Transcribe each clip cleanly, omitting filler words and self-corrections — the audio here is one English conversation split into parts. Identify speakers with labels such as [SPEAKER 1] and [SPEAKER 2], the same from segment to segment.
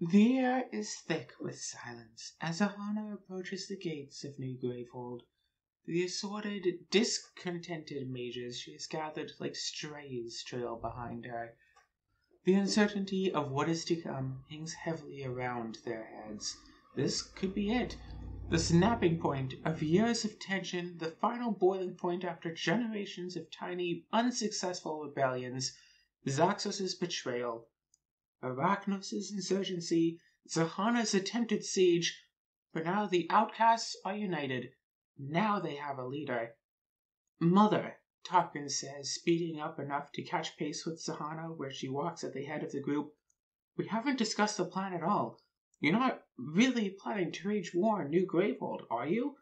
[SPEAKER 1] The air is thick with silence as Ahana approaches the gates of New Gravehold. The assorted, discontented mages she has gathered like strays trail behind her. The uncertainty of what is to come hangs heavily around their heads. This could be it. The snapping point of years of tension, the final boiling point after generations of tiny, unsuccessful rebellions, Zaxos' betrayal, Arachnos' insurgency, Zahana's attempted siege. But now the outcasts are united. Now they have a leader. Mother, Tarquin says, speeding up enough to catch pace with Zahana where she walks at the head of the group. We haven't discussed the plan at all. You're not really planning to wage war in New Gravehold, are you?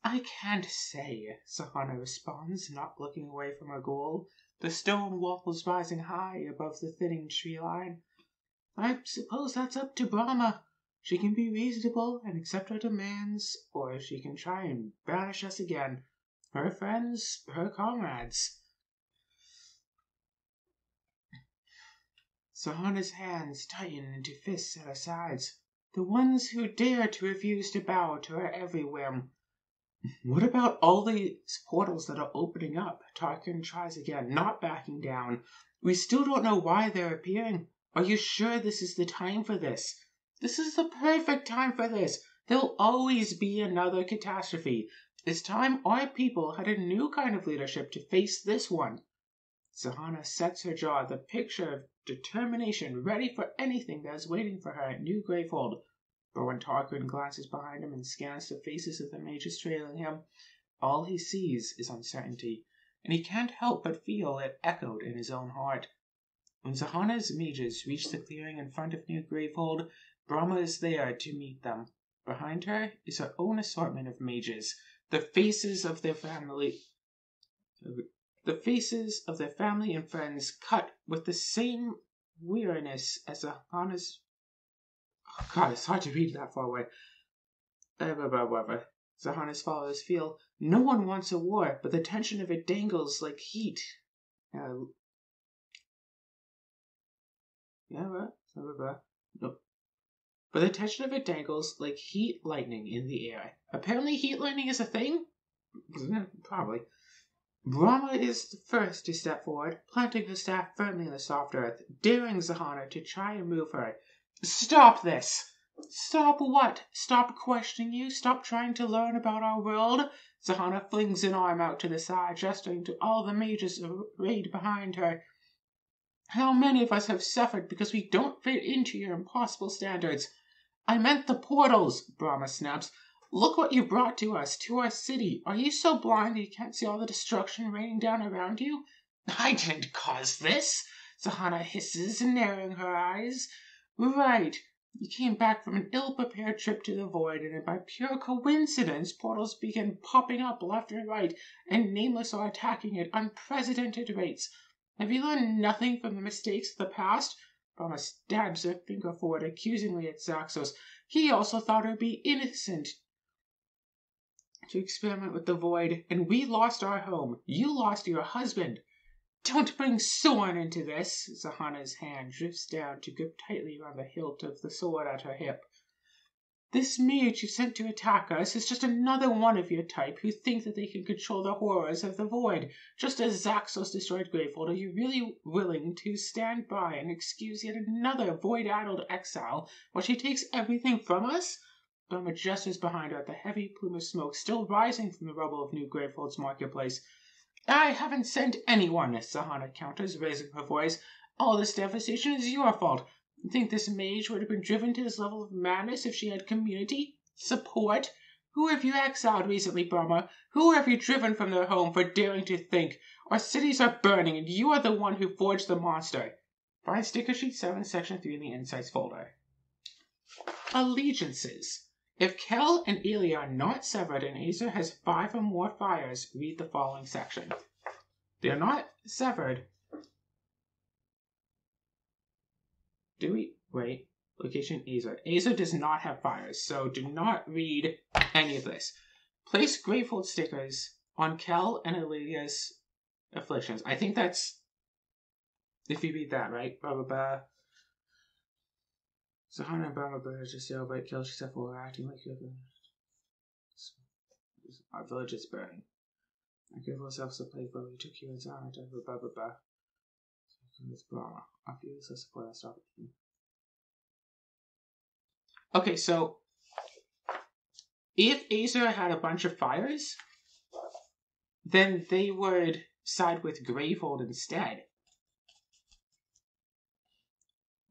[SPEAKER 1] I can't say, Zahana responds, not looking away from her goal, the stone walls rising high above the thinning tree line. I suppose that's up to Brahma. She can be reasonable and accept our demands, or she can try and banish us again. Her friends, her comrades. Zahana's hands tighten into fists at her sides. The ones who dare to refuse to bow to her every whim. What about all these portals that are opening up? Tarquin tries again, not backing down. We still don't know why they're appearing. Are you sure this is the time for this? This is the perfect time for this. There'll always be another catastrophe. It's time our people had a new kind of leadership to face this one. Zahana sets her jaw, the picture of determination, ready for anything that is waiting for her at New Gravehold. But when Tarquin glances behind him and scans the faces of the mages trailing him, all he sees is uncertainty, and he can't help but feel it echoed in his own heart. When Zahana's mages reach the clearing in front of New Gravehold, Brahma is there to meet them. Behind her is her own assortment of mages, the faces of their family and friends cut with the same weariness as Zahana's. Oh God, it's hard to read that far away. Zahana's followers feel no one wants a war, but the tension of it dangles like heat. No. But the tension of it dangles like heat lightning in the air. Apparently heat lightning is a thing? Probably. Brahma is the first to step forward, planting her staff firmly in the soft earth, daring Zahana to try and move her. Stop this! Stop what? Stop questioning you? Stop trying to learn about our world? Zahana flings an arm out to the side, gesturing to all the mages arrayed behind her. How many of us have suffered because we don't fit into your impossible standards? I meant the portals, Brahma snaps. Look what you brought to us, to our city. Are you so blind that you can't see all the destruction raining down around you? I didn't cause this, Zahana hisses, narrowing her eyes. Right. You came back from an ill-prepared trip to the void, and by pure coincidence, portals began popping up left and right, and Nameless are attacking at unprecedented rates. Have you learned nothing from the mistakes of the past? Brahma stabs her finger forward accusingly at Zaxos. He also thought her be innocent to experiment with the void, and we lost our home. You lost your husband. Don't bring Sorn into this. Zahana's hand drifts down to grip tightly around the hilt of the sword at her hip. This mage you sent to attack us is just another one of your type who think that they can control the horrors of the void. Just as Zaxos destroyed Gravehold, are you really willing to stand by and excuse yet another void-addled exile while she takes everything from us? Brahma gestures behind her at the heavy plume of smoke still rising from the rubble of New Gravehold's marketplace. I haven't sent anyone, Zahana counters, raising her voice. All this devastation is your fault. You think this mage would have been driven to this level of madness if she had community? Support? Who have you exiled recently, Brahma? Who have you driven from their home for daring to think? Our cities are burning, and you are the one who forged the monster. Find sticker sheet 7, section 3 in the Insights folder. Allegiances. If Kel and Aeon are not severed and Azer has 5 or more fires, read the following section. They are not severed. Do we? Wait. Location Azer. Azer does not have fires, so do not read any of this. Place Gravehold stickers on Kel and Alelia's afflictions. I think that's... if you read that, right? Blah, blah, blah. Sahana and Brahma burned to celebrate kills except for acting like our village is burning. I gave ourselves a place where we took you and Sahana to blah blah blah. It's Brahma. I feel so support us stop it. Okay, so if Azer had a bunch of fires, then they would side with Gravehold instead.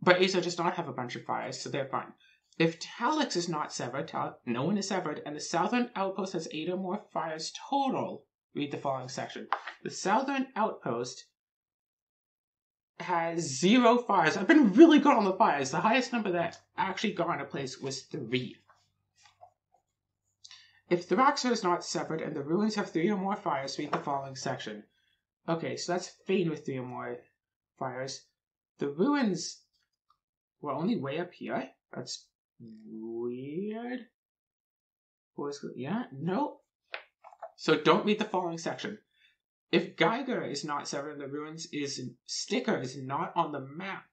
[SPEAKER 1] But Azer does not have a bunch of fires, so they're fine. If Talix is not severed, no one is severed, and the southern outpost has 8 or more fires total, read the following section. The southern outpost has 0 fires. I've been really good on the fires. The highest number that actually got in a place was 3. If Thraxor is not severed and the ruins have 3 or more fires, read the following section. Okay, so that's Fane with 3 or more fires. The ruins were only way up here. That's weird. Yeah, no. So don't read the following section. If Geiger is not severed and the ruins sticker is not on the map.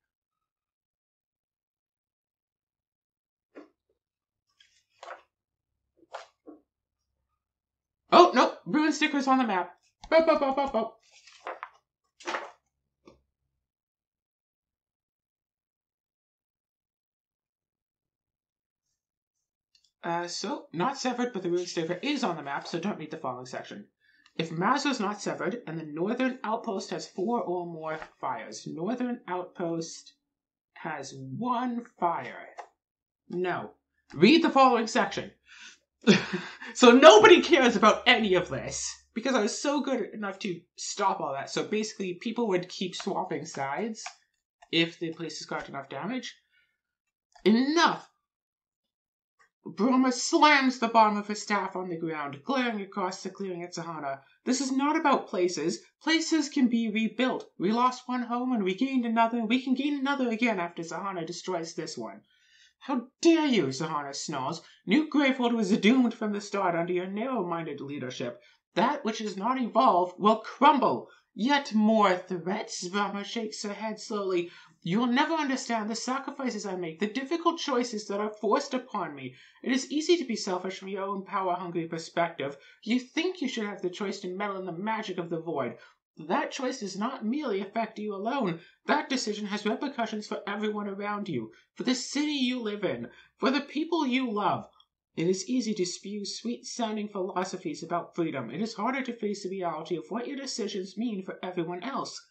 [SPEAKER 1] Oh, no, ruin sticker is on the map. Boop, boop, boop, boop, boop. So, not severed, but the ruin sticker is on the map, so don't read the following section. If Mazza is not severed, and the northern outpost has 4 or more fires. Northern outpost has 1 fire. No. Read the following section. So nobody cares about any of this, because I was so good enough to stop all that. So basically, people would keep swapping sides if the places got enough damage. Enough! Brahma slams the bottom of his staff on the ground, glaring across the clearing at Sahana. This is not about places. Places can be rebuilt. We lost one home and we gained another. We can gain another again after Sahana destroys this one. How dare you, Sahana snarls. New Gravehold was doomed from the start under your narrow-minded leadership. That which does not evolve will crumble. Yet more threats? Brahma shakes her head slowly. You will never understand the sacrifices I make, the difficult choices that are forced upon me. It is easy to be selfish from your own power-hungry perspective. You think you should have the choice to meddle in the magic of the void. That choice does not merely affect you alone. That decision has repercussions for everyone around you, for the city you live in, for the people you love. It is easy to spew sweet-sounding philosophies about freedom. It is harder to face the reality of what your decisions mean for everyone else.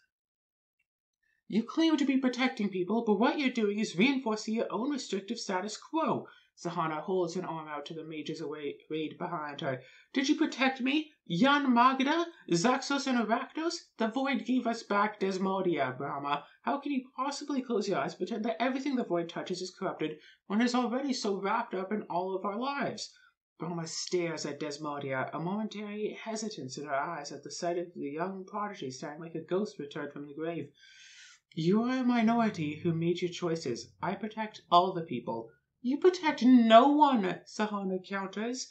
[SPEAKER 1] You claim to be protecting people, but what you're doing is reinforcing your own restrictive status quo. Sahana holds an arm out to the mages arrayed behind her. Did you protect me? Yan Magda? Zaxos and Arachnos? The void gave us back Desmodia, Brahma. How can you possibly close your eyes, pretend that everything the void touches is corrupted, when it is already so wrapped up in all of our lives? Brahma stares at Desmodia, a momentary hesitance in her eyes at the sight of the young prodigy standing like a ghost returned from the grave. You are a minority who made your choices. I protect all the people. You protect no one, Sahana counters.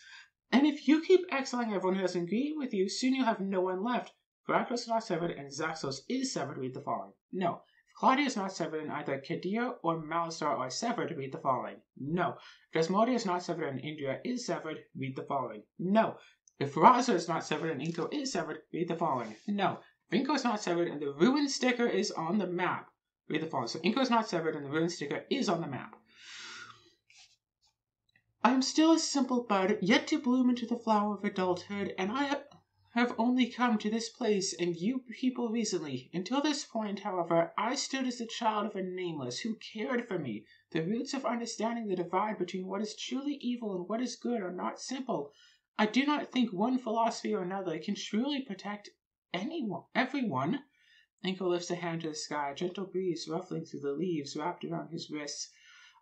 [SPEAKER 1] And if you keep exiling everyone who doesn't agree with you, soon you'll have no one left. Arachnos is not severed and Zaxos is severed, read the following. No. If Claudia is not severed and either Kadir or Malistar are severed, read the following. No. Desmodia is not severed and Indria is severed, read the following. No. If Raza is not severed and Inko is severed, read the following. No. If Inko is not severed and the ruin sticker is on the map, read the following. So Inko is not severed and the ruin sticker is on the map. I am still a simple bud, yet to bloom into the flower of adulthood, and I have only come to this place and you people recently. Until this point, however, I stood as the child of a nameless who cared for me. The roots of understanding the divide between what is truly evil and what is good are not simple. I do not think one philosophy or another can truly protect everyone. Inko lifts a hand to the sky, a gentle breeze ruffling through the leaves wrapped around his wrists.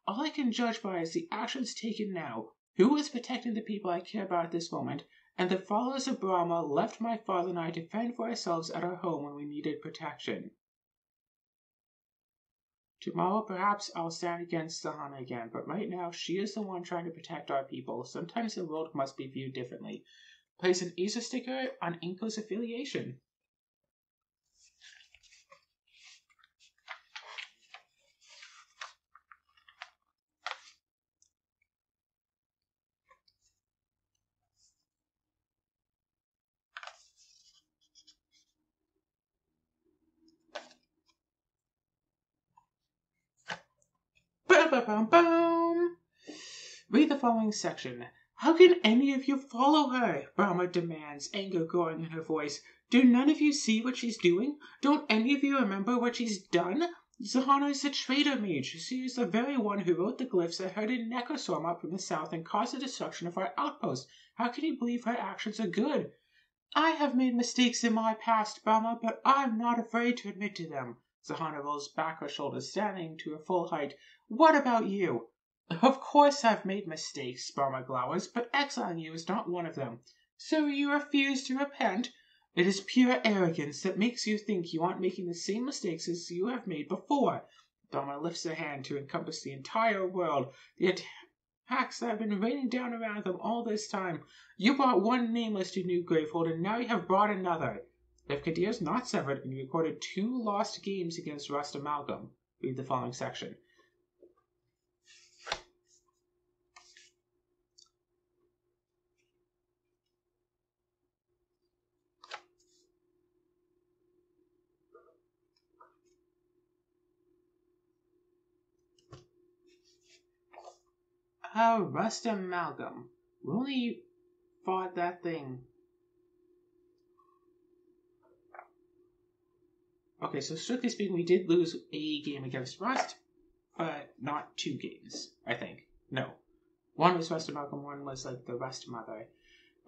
[SPEAKER 1] All I can judge by is the actions taken now. Who is protecting the people I care about at this moment? And the followers of Brahma left my father and I to fend for ourselves at our home when we needed protection. Tomorrow, perhaps I'll stand against Sahana again, but right now, she is the one trying to protect our people. Sometimes the world must be viewed differently. Place an Acer sticker on Inko's affiliation. Ba-ba-bum-bum. Read the following section. How can any of you follow her? Brahma demands, anger growing in her voice. Do none of you see what she's doing? Don't any of you remember what she's done? Zahana is the traitor mage. She is the very one who wrote the glyphs that herded Necroswarm up from the south and caused the destruction of our outpost. How can you believe her actions are good? I have made mistakes in my past, Brahma, but I'm not afraid to admit to them. Zahana rolls back her shoulders, standing to her full height. What about you? Of course I've made mistakes, Brahma glowers, but exiling you is not one of them. So you refuse to repent? It is pure arrogance that makes you think you aren't making the same mistakes as you have made before. Brahma lifts her hand to encompass the entire world. The attacks that have been raining down around them all this time. You brought one nameless to New Gravehold, and now you have brought another. If Kadir is not severed, and you recorded 2 lost games against Rust Amalgam, read the following section. Rust Amalgam. We only fought that thing. Okay, so strictly speaking, we did lose a game against Rust, but not 2 games, I think. No. One was Rust Amalgam, one was like the Rust Mother.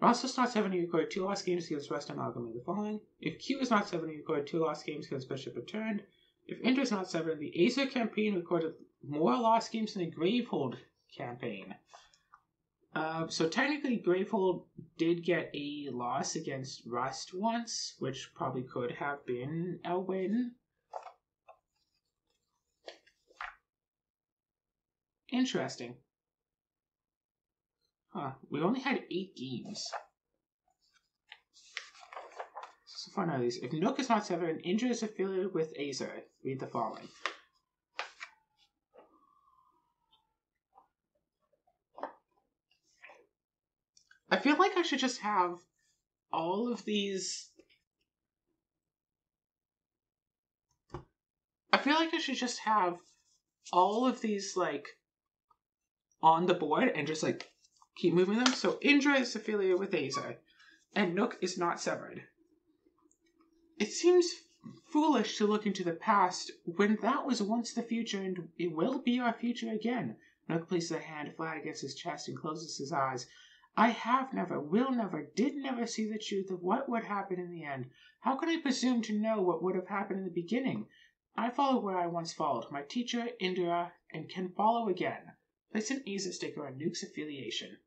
[SPEAKER 1] Rust is not 7, you recorded 2 lost games against Rust Amalgam in the following. If Q is not 7, you recorded 2 lost games against Bishop Returned. If Enter is not 7, the Acer campaign recorded more lost games than the Gravehold campaign. So technically, Gravehold did get a loss against Rust once, which probably could have been a win. Interesting. We only had 8 games. So far none of these. If Nook is not 7, and Indra is affiliated with Acer, read the following. I feel like I should just have all of these. I feel like I should just have all of these, like, on the board and just, like, keep moving them. So Indra is affiliated with Acer, and Nook is not severed. It seems foolish to look into the past when that was once the future, and it will be our future again. Nook places a hand flat against his chest and closes his eyes. I have never, will never, did never see the truth of what would happen in the end. How can I presume to know what would have happened in the beginning? I follow where I once followed, my teacher, Indra, and can follow again. Place an Acer sticker on Nook's affiliation.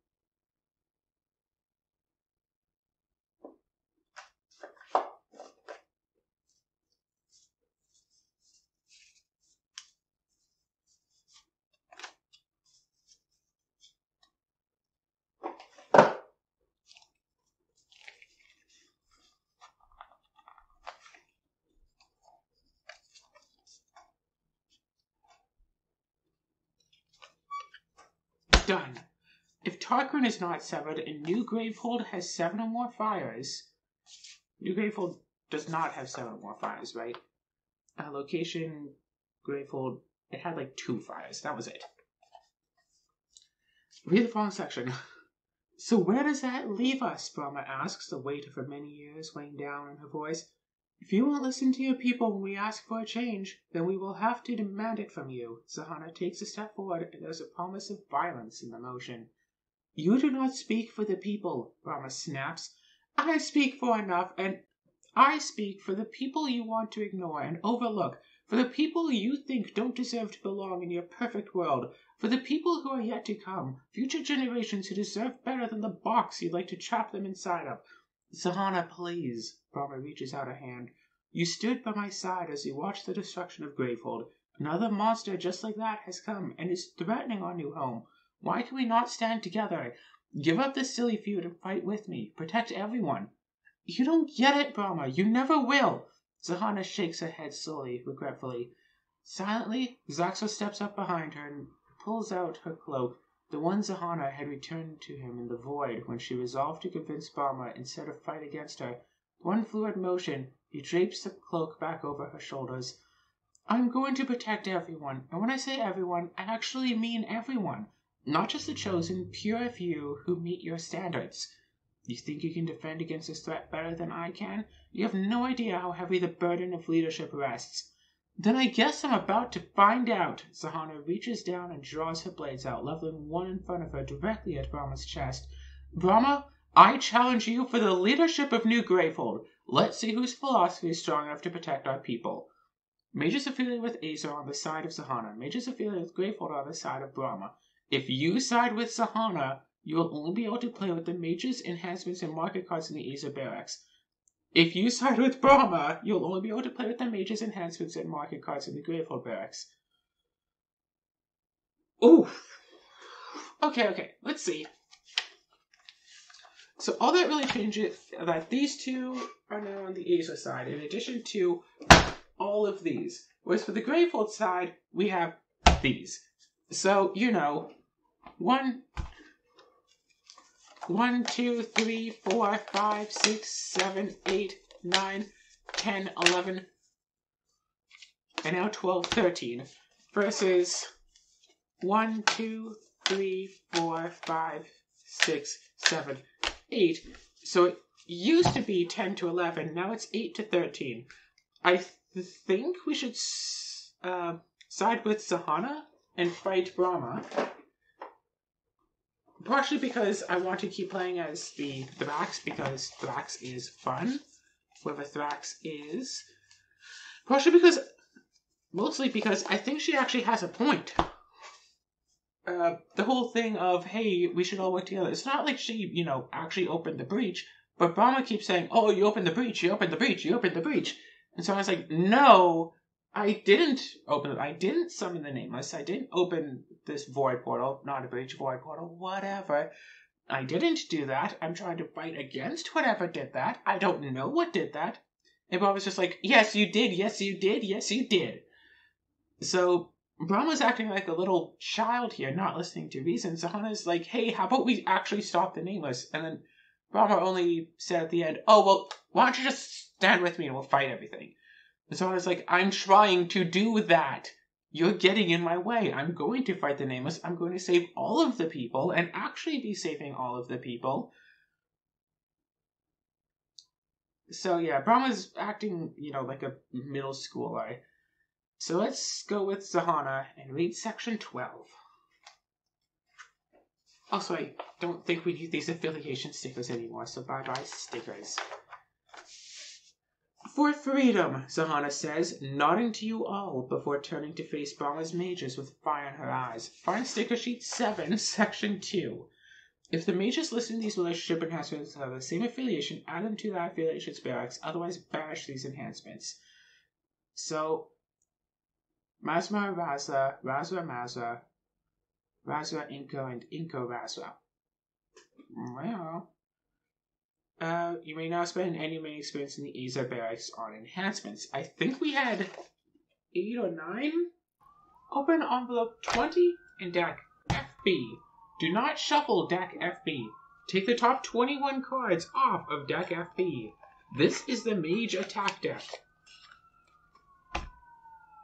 [SPEAKER 1] Done. If Tarkran is not severed and New Gravehold has 7 or more fires... New Gravehold does not have 7 or more fires, right? Location, Gravehold, it had like 2 fires. That was it. Read the following section. So where does that leave us? Brahma asks, the weight of her many years weighing down on her voice. If you won't listen to your people when we ask for a change, then we will have to demand it from you. Zahana takes a step forward, and there's a promise of violence in the motion. You do not speak for the people, Brahma snaps. I speak for enough, and I speak for the people you want to ignore and overlook, for the people you think don't deserve to belong in your perfect world, for the people who are yet to come, future generations who deserve better than the box you'd like to trap them inside of. Zahana, please. Brahma reaches out a hand. You stood by my side as we watched the destruction of Gravehold. Another monster just like that has come and is threatening our new home. Why can we not stand together? Give up this silly feud and fight with me. Protect everyone. You don't get it, Brahma. You never will. Zahana shakes her head slowly, regretfully. Silently, Zaxo steps up behind her and pulls out her cloak, the one Zahana had returned to him in the void when she resolved to convince Brahma instead of fight against her. One fluid motion, he drapes the cloak back over her shoulders. I'm going to protect everyone. And when I say everyone, I actually mean everyone. Not just the chosen, pure few who meet your standards. You think you can defend against this threat better than I can? You have no idea how heavy the burden of leadership rests. Then I guess I'm about to find out. Sahana reaches down and draws her blades out, leveling one in front of her directly at Brahma's chest. Brahma, I challenge you for the leadership of New Gravehold. Let's see whose philosophy is strong enough to protect our people. Mages affiliated with Azer on the side of Sahana. Mages affiliated with Gravehold on the side of Brahma. If you side with Sahana, you will only be able to play with the mages, enhancements, and market cards in the Azer barracks. If you side with Brahma, you'll only be able to play with the mages, enhancements, and market cards in the Gravehold barracks. Oof. Okay, let's see. So all that really changes that these two are now on the Azer side, in addition to all of these. Whereas for the Gravehold side, we have these. So, 1, 2, 3, 4, 5, 6, 7, 8, 9, 10, 11, and now 12, 13, versus 1, 2, 3, 4, 5, 6, 7, 8. So it used to be 10 to 11, now it's 8 to 13. I think we should side with Sahana and fight Brahma. Partially because I want to keep playing as the Thrax, because Thrax is fun. Whoever Thrax is. Mostly because I think she actually has a point. The whole thing of, hey, we should all work together. It's not like she, actually opened the breach, but Brahma keeps saying, oh, you opened the breach, you opened the breach, you opened the breach. And so I was like, no, I didn't open it. I didn't summon the Nameless. I didn't open this void portal. Not a breach, void portal, whatever. I didn't do that. I'm trying to fight against whatever did that. I don't know what did that. And Bob was just like, yes, you did. Yes, you did. Yes, you did. So Brahma's acting like a little child here, not listening to reason. Sahana's like, hey, how about we actually stop the Nameless? And then Brahma only said at the end, oh, well, why don't you just stand with me and we'll fight everything. And so I was like, I'm trying to do that. You're getting in my way. I'm going to fight the Nameless. I'm going to save all of the people and actually be saving all of the people. So yeah, Brahma's acting, like a middle schooler. So let's go with Sahana and read section 12. Also, I don't think we need these affiliation stickers anymore, so bye-bye stickers. For freedom, Sahana says, nodding to you all before turning to face Brahma's mages with fire in her eyes. Find sticker sheet 7, section 2. If the mages listed in these relationship enhancements have the same affiliation, add them to that affiliation's barracks, otherwise banish these enhancements. So, Masma Raza, Razra Mazra, Razra Inko, and Inko Razra. Well, you may now spend any remaining experience in the Azer barracks on enhancements. I think we had 8 or 9. Open envelope 20 in deck FB. Do not shuffle deck FB. Take the top 21 cards off of deck FB. This is the Mage Attack deck.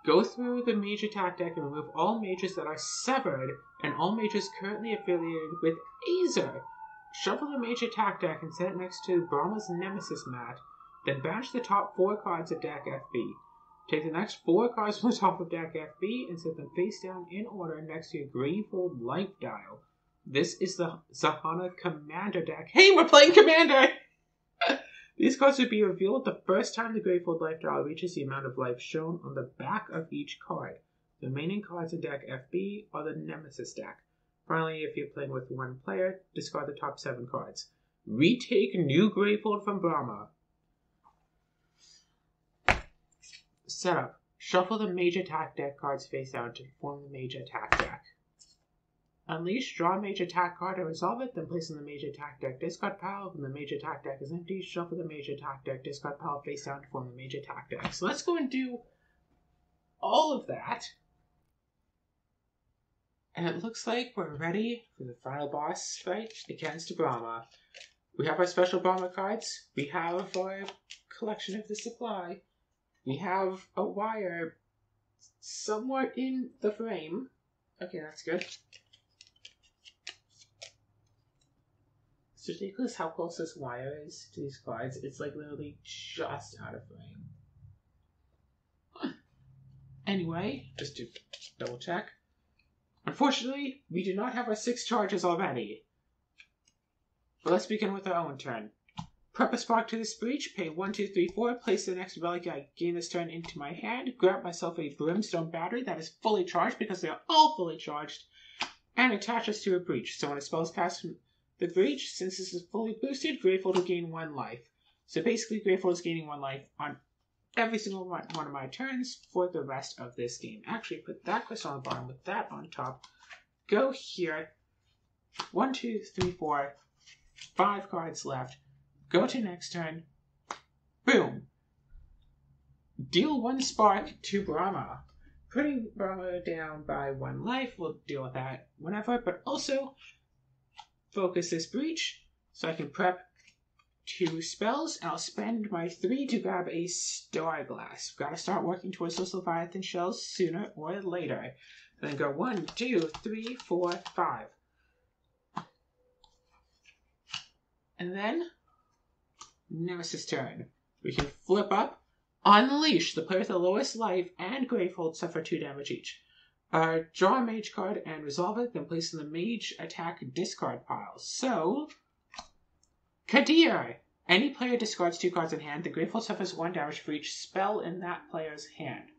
[SPEAKER 1] Go through the Mage Attack deck and remove all mages that are severed and all mages currently affiliated with Azer. Shuffle the Mage Attack deck and set it next to Brahma's Nemesis mat. Then banish the top 4 cards of deck FB. Take the next 4 cards from the top of deck FB and set them face down in order next to your Gravehold Life Dial. This is the Sahana Commander deck. Hey, we're playing Commander! These cards would be revealed the first time the Gravehold Life Dial reaches the amount of life shown on the back of each card. The remaining cards in deck FB are the Nemesis deck. Finally, if you're playing with one player, discard the top 7 cards. Retake New Gravehold from Brahma. Setup. Shuffle the Mage Attack deck cards face down to form the Mage Attack deck. Unleash, draw a Mage Attack card and resolve it, then place in the Mage Attack deck discard pile. When the Mage Attack deck is empty, shuffle the Mage Attack deck discard pile face down to form the Mage Attack deck. So let's go and do all of that. And it looks like we're ready for the final boss fight against Brahma. We have our special Brahma cards. We have our collection of the supply. We have a wire somewhat in the frame. Okay, that's good. It's ridiculous how close this wire is to these cards. It's like literally just out of frame. Anyway, just to double check. Unfortunately, we do not have our 6 charges already. But let's begin with our own turn. Prep a spark to this breach, pay 1, 2, 3, 4, place the next relic I gain this turn into my hand, grab myself a brimstone battery that is fully charged because they are all fully charged, and attach us to a breach. So when a spell is cast from the breach, since this is fully boosted, Grateful will gain 1 life. So basically, Grateful is gaining 1 life on every single one of my turns for the rest of this game. Actually, put that crystal on the bottom with that on top. Go here. 1, 2, 3, 4, 5 cards left. Go to next turn. Boom. Deal 1 spark to Brahma. Putting Brahma down by 1 life. We'll deal with that whenever, but also focus this breach so I can prep 2 spells, and I'll spend my 3 to grab a Star Glass. Gotta start working towards those Leviathan shells sooner or later. And then go 1, 2, 3, 4, 5. And then Nemesis turn. We can flip up, unleash the player with the lowest life and Gravehold suffer 2 damage each. Draw a mage card and resolve it, then place in the mage attack discard pile. So, Kadir! Any player discards 2 cards in hand, the Gravehold suffers 1 damage for each spell in that player's hand.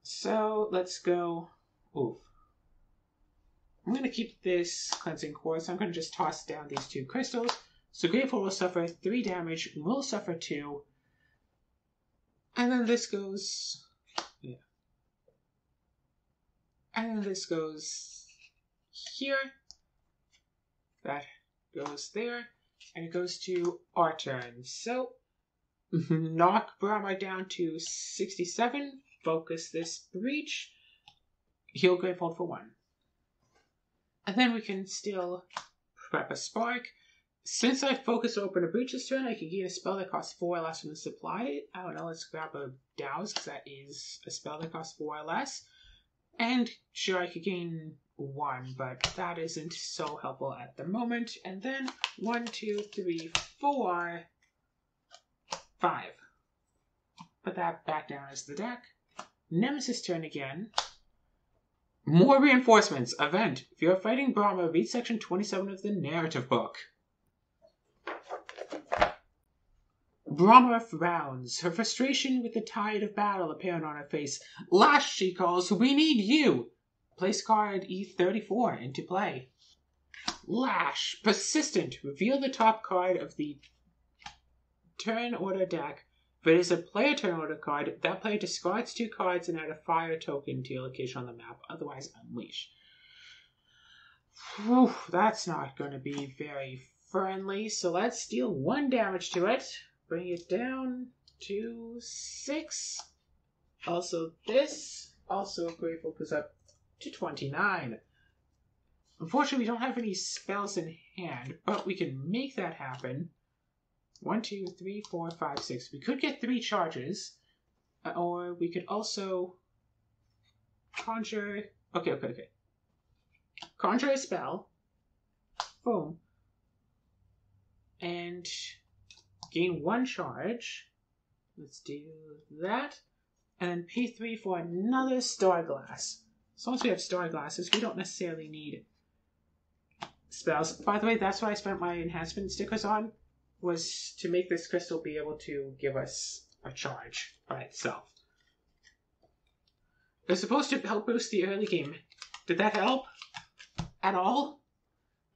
[SPEAKER 1] So, let's go. Oof. I'm going to keep this Cleansing Quartz. I'm going to just toss down these 2 crystals. So Gravehold will suffer 3 damage, will suffer 2. And then this goes. Yeah. And then this goes here. That goes there. And it goes to our turn. So, knock Brahma down to 67. Focus this breach. Heal Gravehold for 1. And then we can still prep a spark. Since I focus open a breach this turn, I can gain a spell that costs 4 or less from the supply. I don't know, let's grab a Douse, because that is a spell that costs 4 or less. And sure, I could gain 1, but that isn't so helpful at the moment. And then 1, 2, 3, 4, 5. Put that back down as the deck. Nemesis turn again. More reinforcements. Event. If you're fighting Brahma, read section 27 of the narrative book. Brahma frowns, her frustration with the tide of battle apparent on her face. Lash, she calls, we need you! Place card E34 into play. Lash, persistent, reveal the top card of the turn order deck. If it is a player turn order card, that player discards 2 cards and add a fire token to your location on the map, otherwise unleash. Whew, that's not going to be very friendly, so let's deal 1 damage to it. Bring it down to 6. Also this. Also Grateful goes up to 29. Unfortunately, we don't have any spells in hand, but we can make that happen. 1, 2, 3, 4, 5, 6. We could get 3 charges. Or we could also conjure. Okay. Conjure a spell. Boom. And gain 1 charge. Let's do that. And then pay 3 for another Star Glass. So once we have Star Glasses, we don't necessarily need spells. By the way, that's what I spent my enhancement stickers on, was to make this crystal be able to give us a charge by itself. It's supposed to help boost the early game. Did that help at all?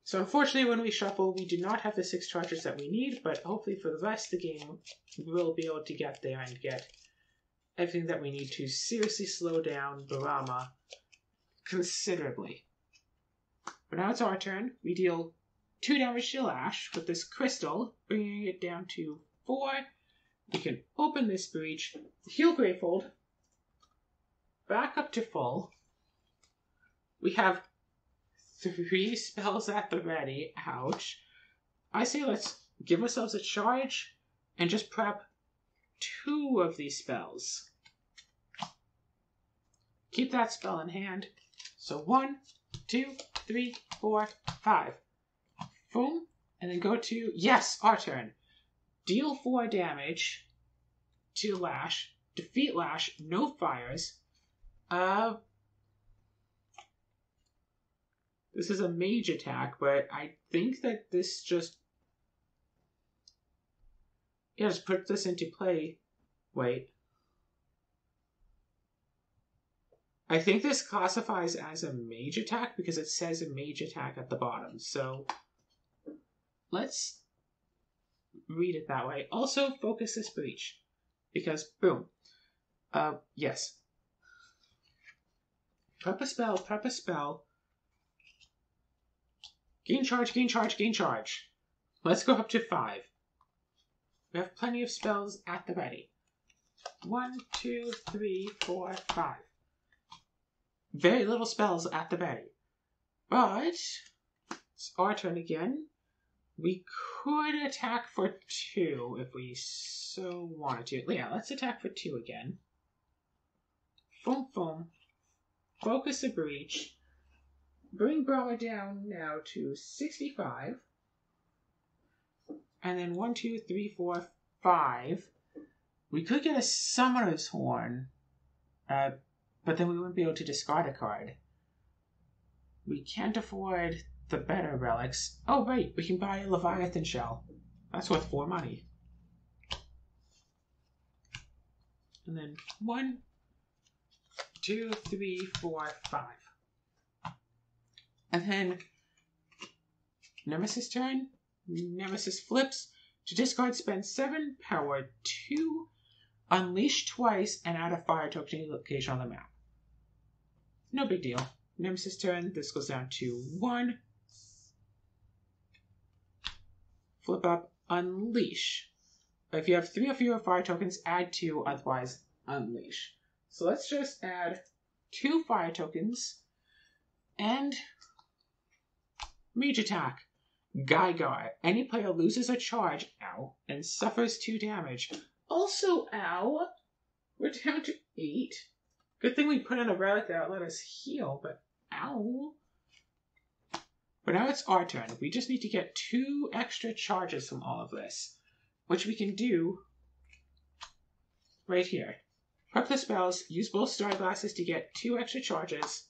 [SPEAKER 1] So unfortunately, when we shuffle, we do not have the 6 charges that we need, but hopefully for the rest of the game, we'll be able to get there and get everything that we need to seriously slow down Brahma considerably. But now it's our turn. We deal 2 damage to Lash with this crystal, bringing it down to 4. We can open this breach, heal Gravehold, back up to full. We have 3 spells at the ready. Ouch. I say let's give ourselves a charge and just prep 2 of these spells. keep that spell in hand. So 1, 2, 3, 4, 5. Boom. And then go to, yes, our turn. Deal 4 damage to Lash. Defeat Lash, no fires. This is a mage attack, but I think that this just... Yeah, just put this into play. Wait. I think this classifies as a mage attack because it says a mage attack at the bottom. So let's read it that way. Also, focus this breach. Because, boom. Yes. Prep a spell, prep a spell. Gain charge, gain charge, gain charge. Let's go up to 5. We have plenty of spells at the ready. 1, 2, 3, 4, 5. Very little spells at the ready. But it's our turn again. We could attack for 2 if we so wanted to. Yeah, let's attack for 2 again. Boom, boom. Focus the breach. Bring Brahma down now to 65. And then 1, 2, 3, 4, 5. We could get a Summoner's Horn. But then we wouldn't be able to discard a card. We can't afford the better relics. Oh, right. We can buy a Leviathan Shell. That's worth 4 money. And then 1, 2, 3, 4, 5. And then Nemesis turn. Nemesis flips. To discard, spend 7 power, 2, unleash twice, and add a fire token to any location on the map. No big deal. Nemesis turn. This goes down to 1. Flip up, unleash. If you have 3 or fewer fire tokens, add 2, otherwise unleash. So let's just add 2 fire tokens and mage attack. Gygar. Any player loses a charge, ow, and suffers 2 damage. Also, ow. We're down to 8. Good thing we put in a relic that let us heal, but ow. But now it's our turn. We just need to get 2 extra charges from all of this, which we can do right here. Prep the spells, use both star glasses to get 2 extra charges.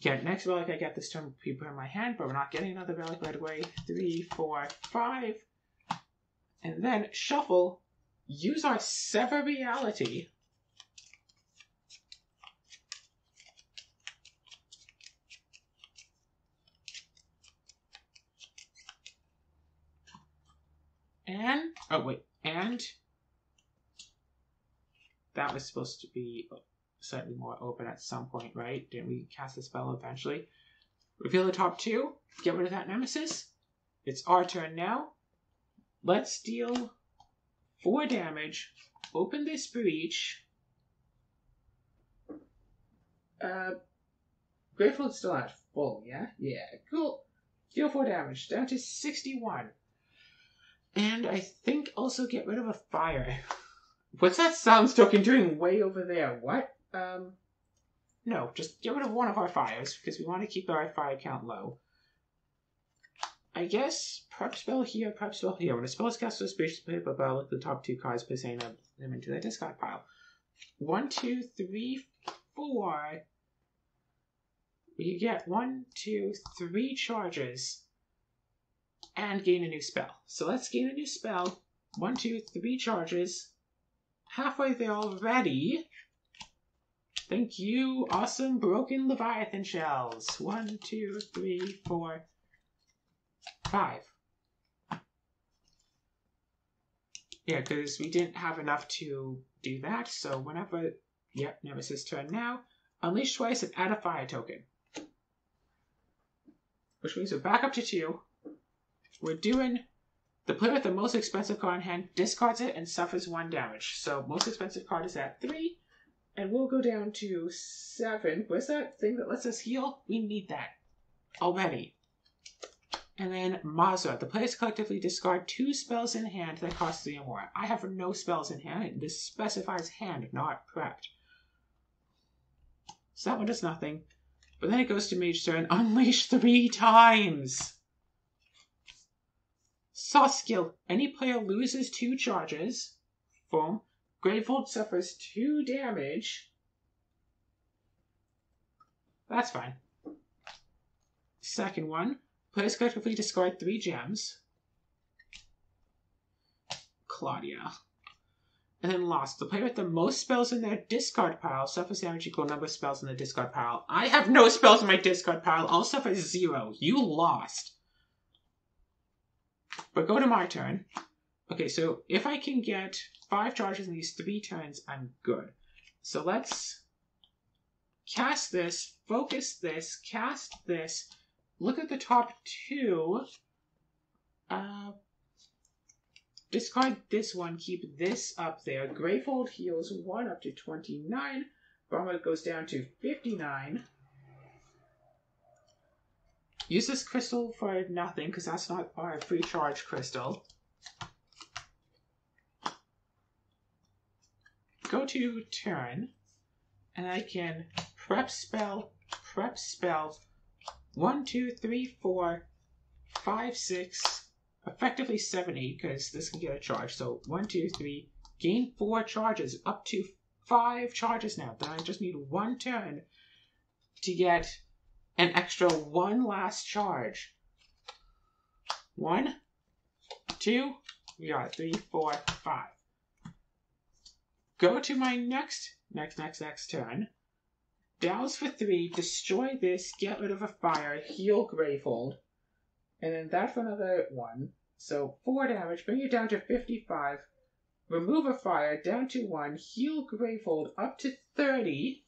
[SPEAKER 1] Get next relic I get this turn people in my hand, but we're not getting another relic right away. 3, 4, 5. And then shuffle. Use our Sever Reality. And, oh wait, and that was supposed to be slightly more open at some point, right? Didn't we cast the spell eventually? Reveal the top 2. Get rid of that Nemesis. It's our turn now. Let's deal 4 damage. Open this breach. Grateful it's still at full, yeah? Yeah, cool. Deal 4 damage. Down to 61. And I think also get rid of a fire. What's that sounds token doing way over there? What? No, just get rid of one of our fires, because we want to keep our fire count low. I guess prep spell here, prep spell here. When a spell is cast with a spacious paper bell, look at the top 2 cards, placing them into the discard pile. 1, 2, 3, 4. We get 1, 2, 3 charges and gain a new spell. So let's gain a new spell. 1, 2, 3 charges. Halfway there already. Thank you, awesome broken Leviathan shells. 1, 2, 3, 4, 5. Yeah, because we didn't have enough to do that, so whenever... Yep, Nemesis turn now. Unleash twice and add a fire token. Which means we're back up to 2. We're doing... The player with the most expensive card in hand discards it and suffers 1 damage. So most expensive card is at 3. And we'll go down to 7. Where's that thing that lets us heal? We need that already. And then Mazra. The players collectively discard 2 spells in hand that cost 3 or more. I have no spells in hand. This specifies hand, not prepped. So that one does nothing. But then it goes to Mage turn. Unleash 3 times! Sauce skill. Any player loses 2 charges. Boom. Gravehold suffers 2 damage. That's fine. Second one. Players collectively discard 3 gems. Claudia. And then lost. The player with the most spells in their discard pile suffers damage equal number of spells in the discard pile. I have no spells in my discard pile. I'll suffer 0. You lost. But go to my turn. Okay, so if I can get 5 charges in these 3 turns, I'm good. So let's cast this, focus this, cast this. Look at the top 2. Discard this one, keep this up there. Gravehold heals 1 up to 29. Brahma goes down to 59. Use this crystal for nothing, because that's not our free charge crystal. Go to turn, and I can prep spell, 1, 2, 3, 4, 5, 6, effectively 7, 8, because this can get a charge. So 1, 2, 3, gain 4 charges, up to 5 charges now. Then I just need 1 turn to get an extra 1 last charge. 1, 2, we got 3, 4, 5. Go to my next turn. Douse for 3, destroy this, get rid of a fire, heal Gravehold. And then that for another 1. So 4 damage, bring it down to 55. Remove a fire, down to 1. Heal Gravehold up to 30.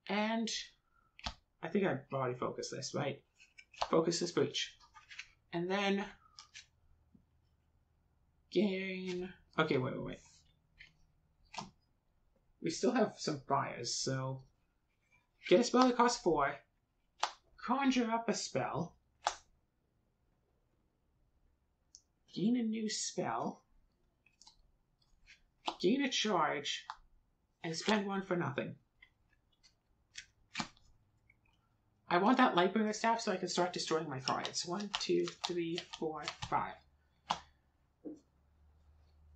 [SPEAKER 1] And I think I already focused this, right? Focus this breach. And then gain... Okay, wait. We still have some fires, so get a spell that costs 4. Conjure up a spell. Gain a new spell. Gain a charge. And spend 1 for nothing. I want that Lightbringer Staff so I can start destroying my cards. 1, 2, 3, 4, 5.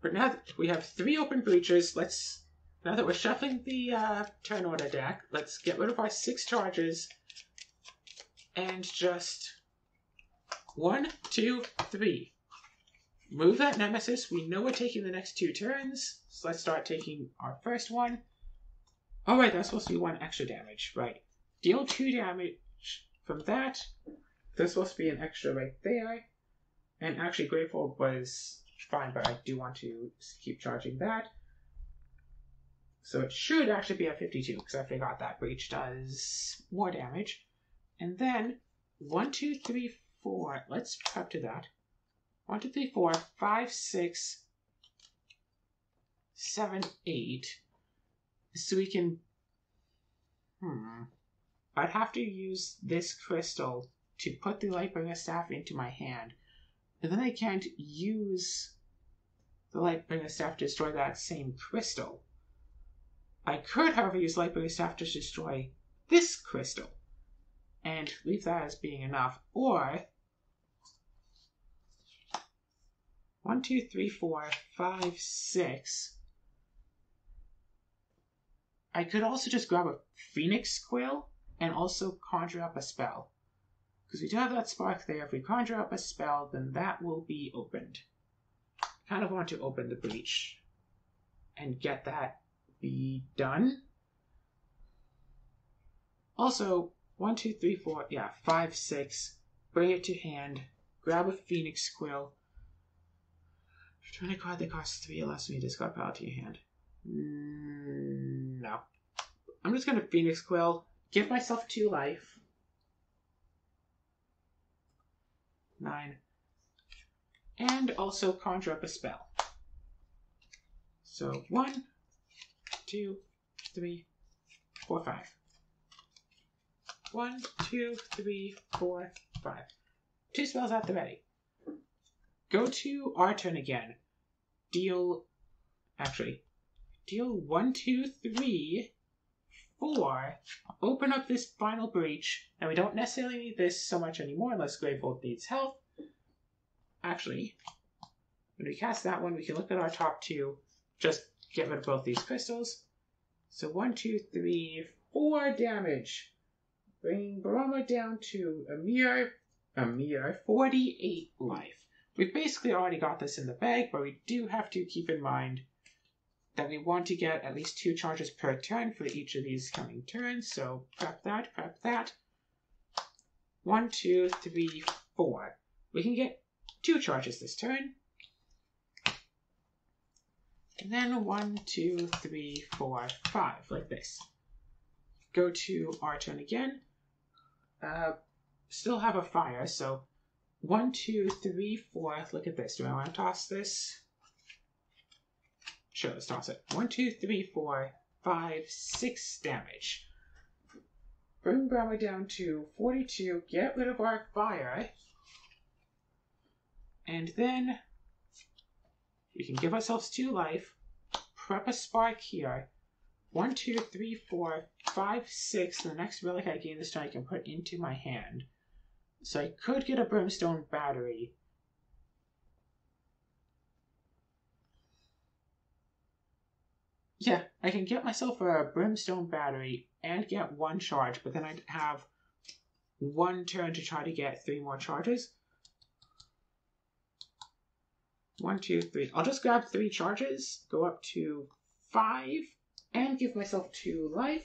[SPEAKER 1] But now that we have 3 open breaches, now that we're shuffling the turn order deck, let's get rid of our 6 charges and just 1, 2, 3. Move that Nemesis. We know we're taking the next 2 turns, so let's start taking our first one. Oh, right, that's supposed to be 1 extra damage, right. Deal 2 damage from that. There's supposed to be an extra right there. And actually, Gravehold was fine, but I do want to keep charging that. So it should actually be at 52, because I forgot that breach does more damage. And then 1, 2, 3, 4. Let's prep to that. 1, 2, 3, 4, 5, 6, 7, 8. So we can... I'd have to use this crystal to put the Lightbringer Staff into my hand. And then I can't use the Lightbringer Staff to destroy that same crystal. I could, however, use Lightbringer Staff to destroy this crystal. And leave that as being enough. Or 1, 2, 3, 4, 5, 6. I could also just grab a Phoenix Quill and also conjure up a spell. Because we do have that spark there. If we conjure up a spell, then that will be opened. I kind of want to open the breach and get that be done. Also, 1, 2, 3, 4, 5, 6. Bring it to hand. Grab a Phoenix Quill. Return a card that costs 3 or less when you discard pile to your hand. No. I'm just going to Phoenix Quill. Give myself 2 life. 9. And also conjure up a spell. So 1, 2, 3, 4, 5. 1, 2, 3, 4, 5. 2 spells at the ready. Go to our turn again. Deal 1, 2, 3 4, open up this final breach. Now we don't necessarily need this so much anymore unless Gravehold needs health. Actually, when we cast that one, we can look at our top 2. Just get rid of both these crystals. So 1, 2, 3, 4 damage. Bring Brahma down to a mere 48 life. We've basically already got this in the bag, but we do have to keep in mind that we want to get at least 2 charges per turn for each of these coming turns. So prep that. 1, 2, 3, 4. We can get 2 charges this turn. And then 1, 2, 3, 4, 5, like this. Go to our turn again. Still have a fire, so 1, 2, 3, 4. Look at this. Do I want to toss this? Sure, let's toss it. 1, 2, 3, 4, 5, 6 damage. Bring Brahma down to 42. Get rid of our fire. And then we can give ourselves 2 life. Prep a spark here. 1, 2, 3, 4, 5, 6. The next relic I gain this turn I can put into my hand. So I could get a brimstone battery. Yeah, I can get myself a brimstone battery and get 1 charge, but then I'd have 1 turn to try to get 3 more charges. 1, 2, 3. I'll just grab 3 charges, go up to 5, and give myself 2 life.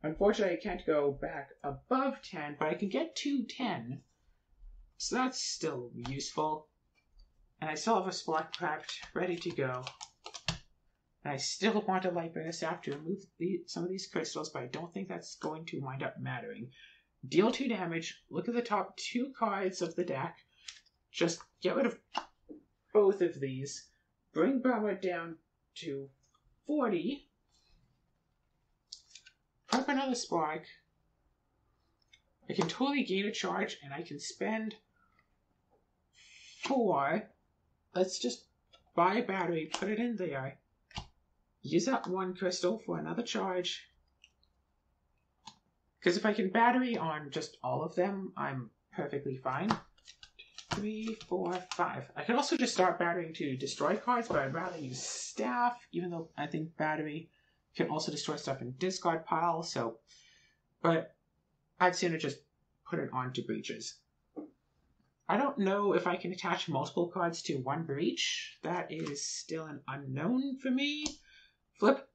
[SPEAKER 1] Unfortunately, I can't go back above 10, but I can get to 10. So that's still useful. And I still have a Splunk prepped, ready to go. And I still want a Lightbringer Staff to remove some of these crystals, but I don't think that's going to wind up mattering. Deal 2 damage. Look at the top 2 cards of the deck. Just get rid of both of these. Bring Brahma down to 40. Prep another Spark. I can totally gain a charge, and I can spend 4. Let's just buy a battery, put it in there. Use that 1 crystal for another charge. Because if I can battery on just all of them, I'm perfectly fine. 3, 4, 5. I could also just start battering to destroy cards, but I'd rather use Staff, even though I think battery can also destroy stuff in discard pile, so... But I'd sooner just put it onto breaches. I don't know if I can attach multiple cards to 1 breach. That is still an unknown for me. Flip.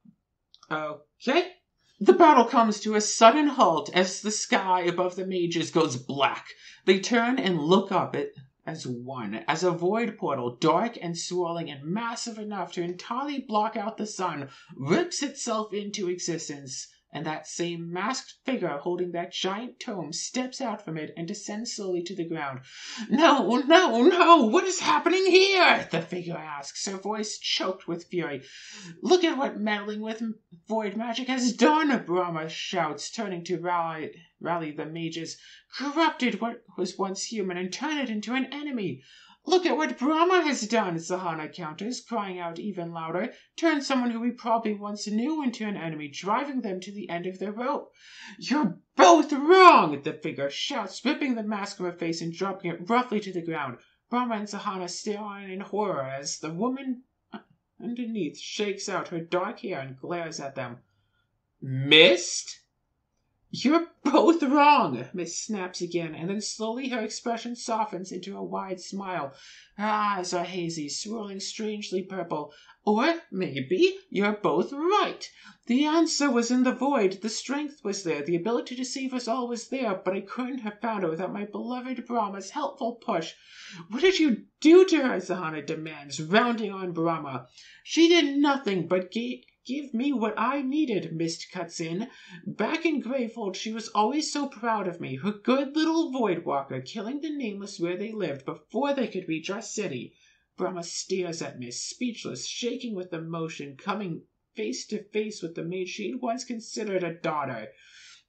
[SPEAKER 1] Okay. The battle comes to a sudden halt as the sky above the mages goes black. They turn and look up it as one, as a void portal, dark and swirling and massive enough to entirely block out the sun, rips itself into existence, and that same masked figure holding that giant tome steps out from it and descends slowly to the ground. No, no, no! What is happening here? The figure asks, her voice choked with fury. Look at what meddling with void magic has done, Brahma shouts, turning to rally the mages. Corrupted what was once human and turned it into an enemy. Look at what Brahma has done, Sahana counters, crying out even louder. Turned someone who we probably once knew into an enemy, driving them to the end of their rope. You're both wrong, the figure shouts, ripping the mask from her face and dropping it roughly to the ground. Brahma and Sahana stare on in horror as the woman underneath shakes out her dark hair and glares at them. Mist? You're both wrong, Miss snaps again, and then slowly her expression softens into a wide smile. Her eyes are hazy, swirling strangely purple. Or maybe you're both right. The answer was in the void. The strength was there. The ability to save us all was there, but I couldn't have found it without my beloved Brahma's helpful push. What did you do to her? Sahana demands, rounding on Brahma. She did nothing but give me what I needed, Mist cuts in. Back in Gravehold, she was always so proud of me, her good little void walker, killing the nameless where they lived before they could reach our city. Brahma stares at Mist, speechless, shaking with emotion, coming face to face with the maid she'd once considered a daughter.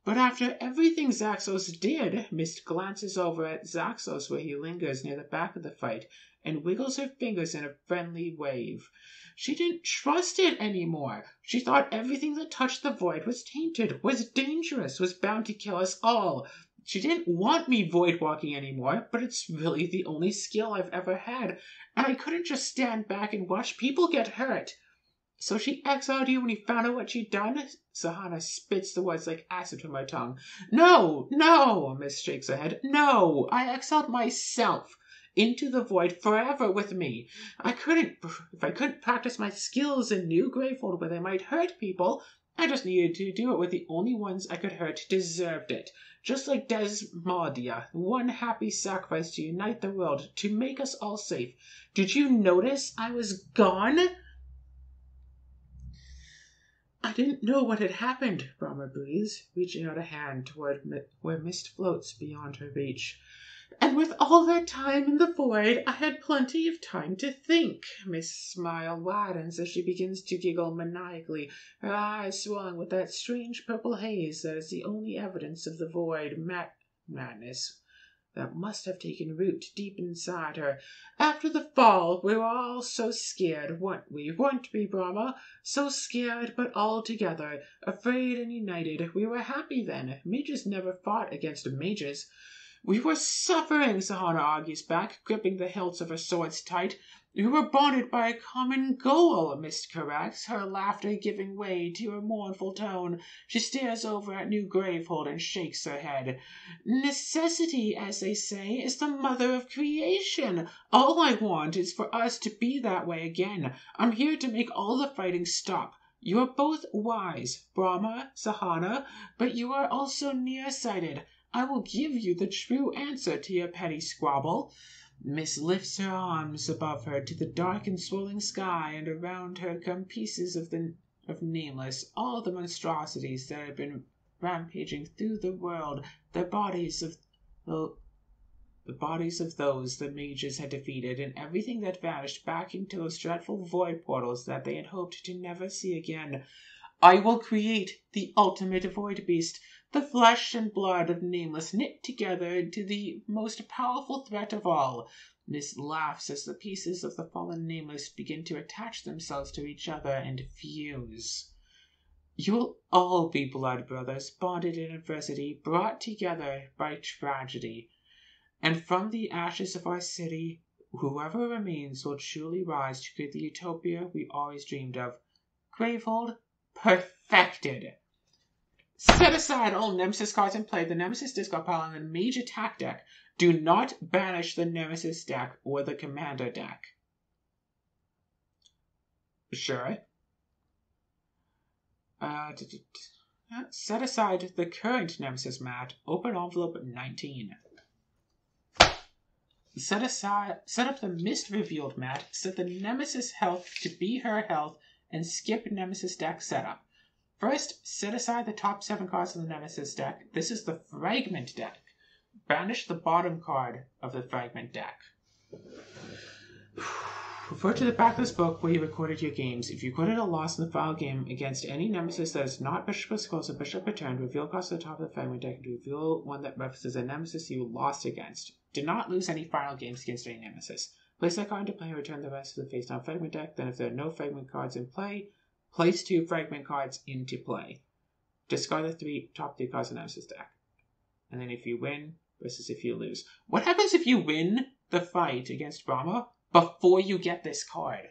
[SPEAKER 1] But after everything Zaxos did, Mist glances over at Zaxos where he lingers near the back of the fight, and wiggles her fingers in a friendly wave. She didn't trust it anymore. She thought everything that touched the void was tainted, was dangerous, was bound to kill us all. She didn't want me void walking anymore, but it's really the only skill I've ever had, and I couldn't just stand back and watch people get hurt. So she exiled you when you found out what she'd done? Sahana spits the words like acid from her tongue. No, no, Miss shakes her head. No, I exiled myself into the void forever with me. If I couldn't practice my skills in New Gravehold where they might hurt people, I just needed to do it with the only ones I could hurt deserved it. Just like Desmodia, one happy sacrifice to unite the world, to make us all safe. Did you notice I was gone? I didn't know what had happened, Brahma breathes, reaching out a hand toward where mist floats beyond her reach. And with all that time in the void, I had plenty of time to think. Miss smile widens as she begins to giggle maniacally, her eyes swelling with that strange purple haze that is the only evidence of the void madness that must have taken root deep inside her. After the fall, we were all so scared, weren't we, Brahma? So scared, but all together, afraid and united. We were happy then. Mages never fought against mages. We were suffering, Sahana argues back, gripping the hilts of her swords tight. We were bonded by a common goal, Mist corrects, her laughter giving way to a mournful tone. She stares over at New Gravehold and shakes her head. Necessity, as they say, is the mother of creation. All I want is for us to be that way again. I'm here to make all the fighting stop. You are both wise, Brahma, Sahana, but you are also nearsighted. I will give you the true answer to your petty squabble. Miss lifts her arms above her to the dark and swirling sky, and around her come pieces of Nameless, all the monstrosities that have been rampaging through the world, the bodies of those the mages had defeated, and everything that vanished back into those dreadful void portals that they had hoped to never see again. I will create the ultimate void beast, the flesh and blood of Nameless knit together into the most powerful threat of all. Miss laughs as the pieces of the fallen Nameless begin to attach themselves to each other and fuse. You'll all be blood brothers, bonded in adversity, brought together by tragedy. And from the ashes of our city, whoever remains will truly rise to create the utopia we always dreamed of. Gravehold, perfected. Set aside all Nemesis cards and play the Nemesis discard pile in the Mage attack deck. Do not banish the Nemesis deck or the Commander deck. Sure. Set aside the current Nemesis mat. Open envelope 19. Set up the Mist Revealed mat. Set the Nemesis health to be her health and skip Nemesis deck setup. First, set aside the top 7 cards of the Nemesis deck. This is the Fragment deck. Banish the bottom card of the Fragment deck. Refer to the back of this book where you recorded your games. If you recorded a loss in the file game against any Nemesis that is not Bishop Close or Bishop Returned, reveal cards at the top of the Fragment deck and reveal one that references a Nemesis you lost against. Do not lose any final games against any Nemesis. Place that card into play and return the rest of the face-down Fragment deck. Then if there are no Fragment cards in play, place 2 Fragment cards into play. Discard the top 3 cards in the Nemesis deck. And then if you win versus if you lose. What happens if you win the fight against Brahma before you get this card?